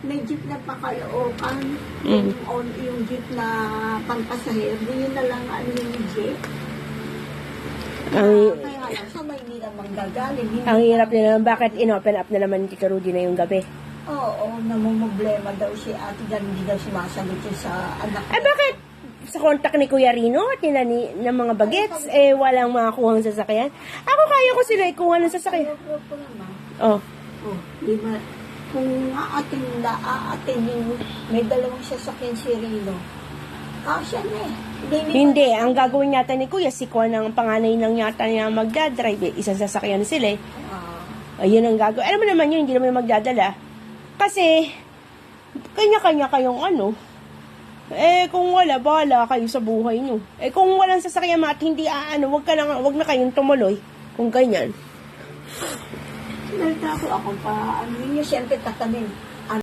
may jeep na pakalookan, Mm. yung jeep na pampasahero, yun na lang ano yung jeep. Ang, Kaya lang, sa Maynila manggagaling. Hindi ang hirap nila, bakit in-open up na naman ni Tita Rudy na yung gabi? Oo, namumblema daw si ate dahil hindi daw sumasagot siya sa anak Ay, bakit? Sa kontak ni Kuya Rino at ng mga bagets, walang makakuhang sasakyan. Ako kaya ko sila ikuha ng sasakyan. Grupo naman. Oh. Oh, di ba? Kung aatin yung may dalawang sasakyan si Rino. Kasya na eh. Hindi, ang gagawin yata ni Kuya, si Kuya ng panganay lang yata niya magdadrive. Isang sasakyan sila eh. Ayun ang gagawin. Alam mo naman yun, hindi naman magdadala. Kasi, kanya-kanya kayong ano. Kung wala, bahala kayo sa buhay nyo. Kung walang sasakyan at hindi wag na kayong tumuloy. Kung ganyan. Nalita ako pa, ano yun, siyempre tatamin.